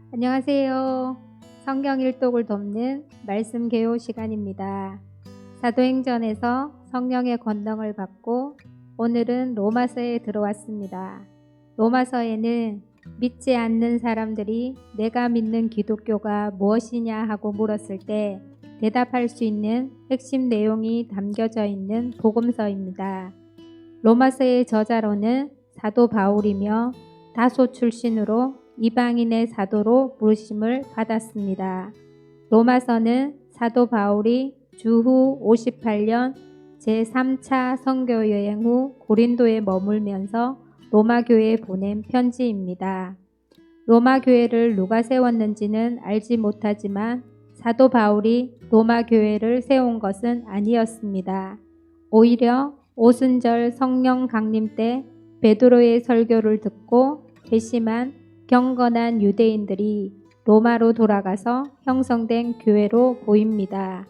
안녕하세요. 성경 일독을 돕는 말씀 개요 시간입니다. 사도행전에서 성령의 권능을 받고 오늘은 로마서에 들어왔습니다. 로마서에는 믿지 않는 사람들이 내가 믿는 기독교가 무엇이냐 하고 물었을 때 대답할 수 있는 핵심 내용이 담겨져 있는 복음서입니다. 로마서의 저자로는 사도 바울이며 다소 출신으로 이방인의 사도로 부르심을 받았습니다. 로마서는 사도 바울이 주후 58년 제3차 선교 여행 후 고린도에 머물면서 로마 교회에 보낸 편지입니다. 로마 교회를 누가 세웠는지는 알지 못하지만 사도 바울이 로마 교회를 세운 것은 아니었습니다. 오히려 오순절 성령 강림 때 베드로의 설교를 듣고 회심한 경건한 유대인들이 로마로 돌아가서 형성된 교회로 보입니다.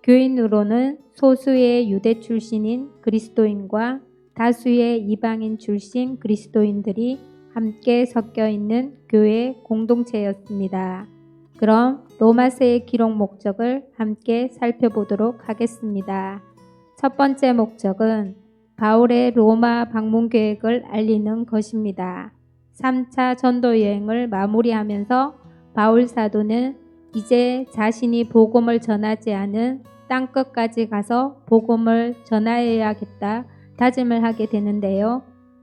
교인으로는 소수의 유대 출신인 그리스도인과 다수의 이방인 출신 그리스도인들이 함께 섞여 있는 교회 공동체였습니다. 그럼 로마서의 기록 목적을 함께 살펴보도록 하겠습니다. 첫 번째 목적은 바울의 로마 방문 계획을 알리는 것입니다. 3차 전도 여행을 마무리하면서 바울 사도는 이제 자신이 복음을 전하지 않은 땅끝까지 가서 복음을 전하여야겠다 다짐을 하게 되는데요.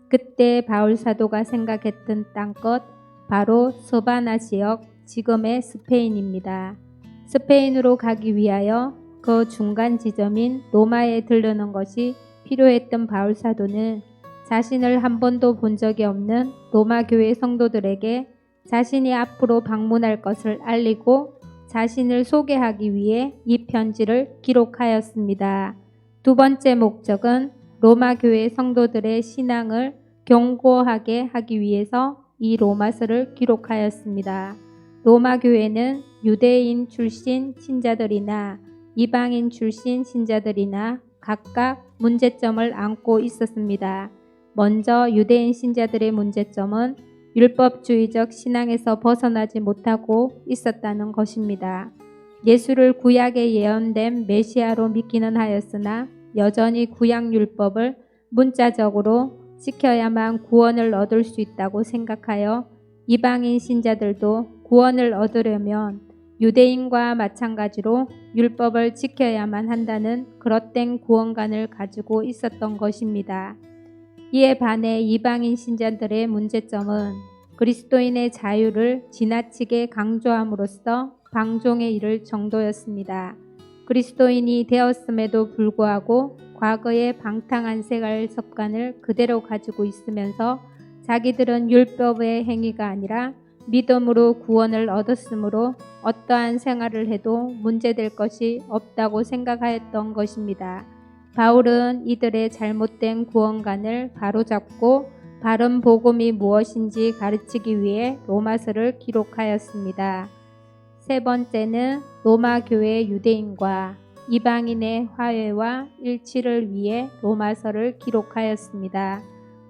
그때 바울 사도가 생각했던 땅끝 바로 서바나 지역, 지금의 스페인입니다. 스페인으로 가기 위하여 그 중간 지점인 로마에 들르는 것이 필요했던 바울 사도는 자신을 한 번도 본 적이 없는 로마 교회 성도들에게 자신이 앞으로 방문할 것을 알리고 자신을 소개하기 위해 이 편지를 기록하였습니다. 두 번째 목적은 로마 교회 성도들의 신앙을 견고하게 하기 위해서 이 로마서를 기록하였습니다. 로마 교회는 유대인 출신 신자들이나 이방인 출신 신자들이나 각각 문제점을 안고 있었습니다. 먼저 유대인 신자들의 문제점은 율법주의적 신앙에서 벗어나지 못하고 있었다는 것입니다. 예수를 구약에 예언된 메시아로 믿기는 하였으나 여전히 구약 율법을 문자적으로 지켜야만 구원을 얻을 수 있다고 생각하여 이방인 신자들도 구원을 얻으려면 유대인과 마찬가지로 율법을 지켜야만 한다는 그릇된 구원관을 가지고 있었던 것입니다. 이에 반해 이방인 신자들의 문제점은 그리스도인의 자유를 지나치게 강조함으로써 방종에 이를 정도였습니다. 그리스도인이 되었음에도 불구하고 과거의 방탕한 생활 습관을 그대로 가지고 있으면서 자기들은 율법의 행위가 아니라 믿음으로 구원을 얻었으므로 어떠한 생활을 해도 문제될 것이 없다고 생각하였던 것입니다. 바울은 이들의 잘못된 구원관을 바로잡고 바른 복음이 무엇인지 가르치기 위해 로마서를 기록하였습니다. 세 번째는 로마 교회 유대인과 이방인의 화해와 일치를 위해 로마서를 기록하였습니다.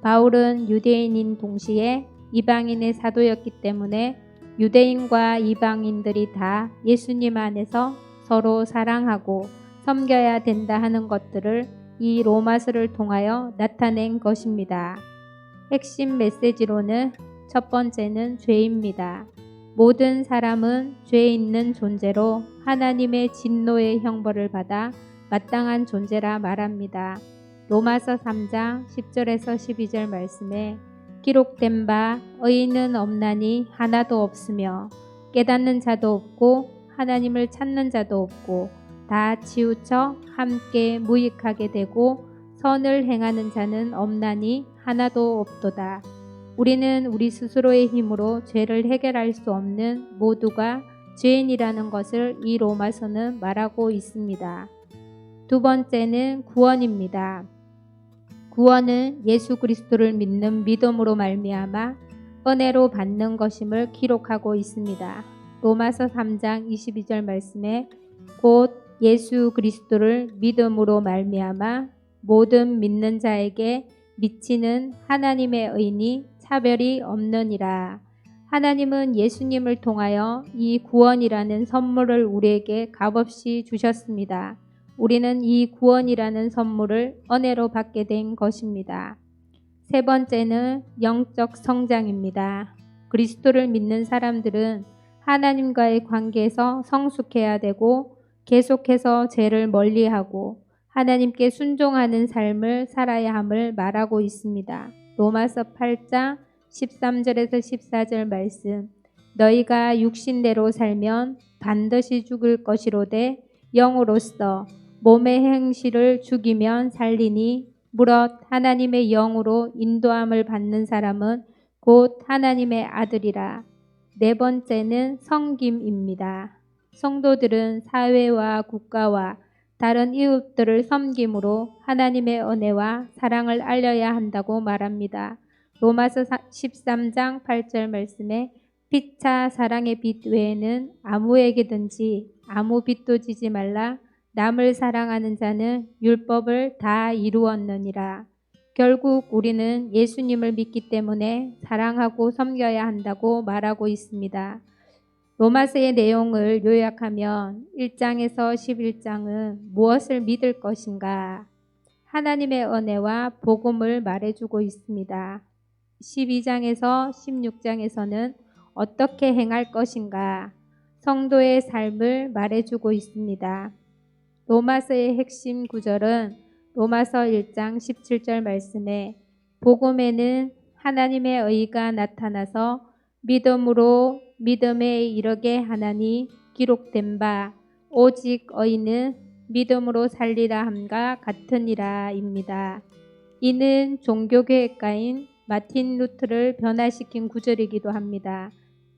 바울은 유대인인 동시에 이방인의 사도였기 때문에 유대인과 이방인들이 다 예수님 안에서 서로 사랑하고 섬겨야 된다 하는 것들을 이 로마서를 통하여 나타낸 것입니다. 핵심 메시지로는 첫 번째는 죄입니다. 모든 사람은 죄 있는 존재로 하나님의 진노의 형벌을 받아 마땅한 존재라 말합니다. 로마서 3장 10절에서 12절 말씀에 기록된 바 의인은 없나니 하나도 없으며 깨닫는 자도 없고 하나님을 찾는 자도 없고 다 치우쳐 함께 무익하게 되고 선을 행하는 자는 없나니 하나도 없도다. 우리는 우리 스스로의 힘으로 죄를 해결할 수 없는 모두가 죄인이라는 것을 이 로마서는 말하고 있습니다. 두 번째는 구원입니다. 구원은 예수 그리스도를 믿는 믿음으로 말미암아 은혜로 받는 것임을 기록하고 있습니다. 로마서 3장 22절 말씀에 곧 예수 그리스도를 믿음으로 말미암아 모든 믿는 자에게 미치는 하나님의 의니 차별이 없느니라. 하나님은 예수님을 통하여 이 구원이라는 선물을 우리에게 값없이 주셨습니다. 우리는 이 구원이라는 선물을 은혜로 받게 된 것입니다. 세 번째는 영적 성장입니다. 그리스도를 믿는 사람들은 하나님과의 관계에서 성숙해야 되고 계속해서 죄를 멀리하고 하나님께 순종하는 삶을 살아야 함을 말하고 있습니다. 로마서 8장 13절에서 14절 말씀. 너희가 육신대로 살면 반드시 죽을 것이로되 영으로서 몸의 행실을 죽이면 살리니 무릇 하나님의 영으로 인도함을 받는 사람은 곧 하나님의 아들이라. 네 번째는 섬김입니다. 성도들은 사회와 국가와 다른 이웃들을 섬김으로 하나님의 은혜와 사랑을 알려야 한다고 말합니다. 로마서 13장 8절 말씀에 피차 사랑의 빛 외에는 아무에게든지 아무 빛도 지지 말라. 남을 사랑하는 자는 율법을 다 이루었느니라. 결국 우리는 예수님을 믿기 때문에 사랑하고 섬겨야 한다고 말하고 있습니다. 로마서의 내용을 요약하면 1장에서 11장은 무엇을 믿을 것인가? 하나님의 은혜와 복음을 말해주고 있습니다. 12장에서 16장에서는 어떻게 행할 것인가? 성도의 삶을 말해주고 있습니다. 로마서의 핵심 구절은 로마서 1장 17절 말씀에 복음에는 하나님의 의가 나타나서 믿음으로 믿음에 이르게 하나니 기록된 바 오직 의는 믿음으로 살리라 함과 같으니라 입니다. 이는 종교개혁가인 마틴 루트를 변화시킨 구절이기도 합니다.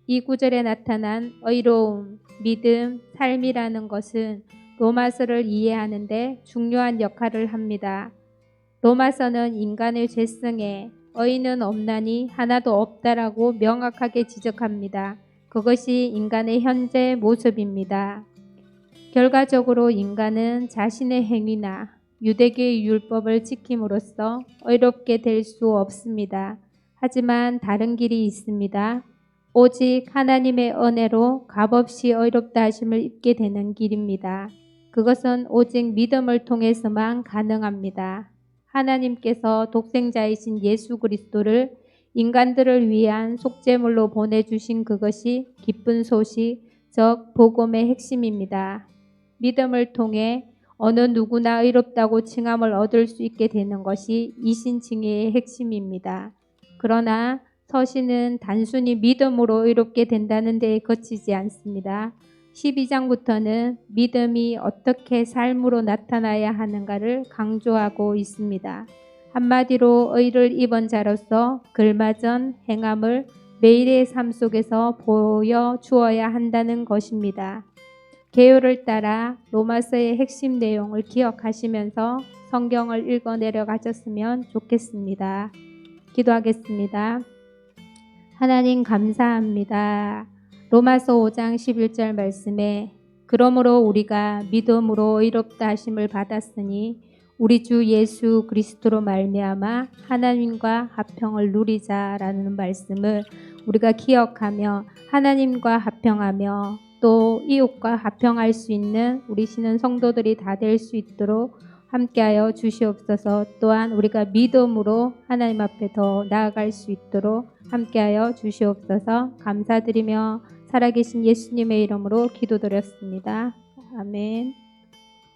이 구절에 나타난 의로움, 믿음, 삶이라는 것은 로마서를 이해하는 데 중요한 역할을 합니다. 로마서는 인간의 죄성에 의는 없나니 하나도 없다라고 명확하게 지적합니다. 그것이 인간의 현재 모습입니다. 결과적으로 인간은 자신의 행위나 유대교의 율법을 지킴으로써 의롭게 될 수 없습니다. 하지만 다른 길이 있습니다. 오직 하나님의 은혜로 값없이 의롭다 하심을 입게 되는 길입니다. 그것은 오직 믿음을 통해서만 가능합니다. 하나님께서 독생자이신 예수 그리스도를 인간들을 위한 속죄물로 보내주신 그것이 기쁜 소식, 즉 복음의 핵심입니다. 믿음을 통해 어느 누구나 의롭다고 칭함을 얻을 수 있게 되는 것이 이신칭의의 핵심입니다. 그러나 서신은 단순히 믿음으로 의롭게 된다는 데에 그치지 않습니다. 12장부터는 믿음이 어떻게 삶으로 나타나야 하는가를 강조하고 있습니다. 한마디로 의를 입은 자로서 글마전 행함을 매일의 삶 속에서 보여주어야 한다는 것입니다. 계율을 따라 로마서의 핵심 내용을 기억하시면서 성경을 읽어 내려가셨으면 좋겠습니다. 기도하겠습니다. 하나님 감사합니다. 로마서 5장 11절 말씀에 그러므로 우리가 믿음으로 의롭다 하심을 받았으니 우리 주 예수 그리스도로 말미암아 하나님과 화평을 누리자라는 말씀을 우리가 기억하며 하나님과 화평하며 또 이웃과 화평할 수 있는 우리 신은 성도들이 다 될 수 있도록 함께하여 주시옵소서. 또한 우리가 믿음으로 하나님 앞에 더 나아갈 수 있도록 함께하여 주시옵소서. 감사드리며 살아계신 예수님의 이름으로 기도드렸습니다. 아멘.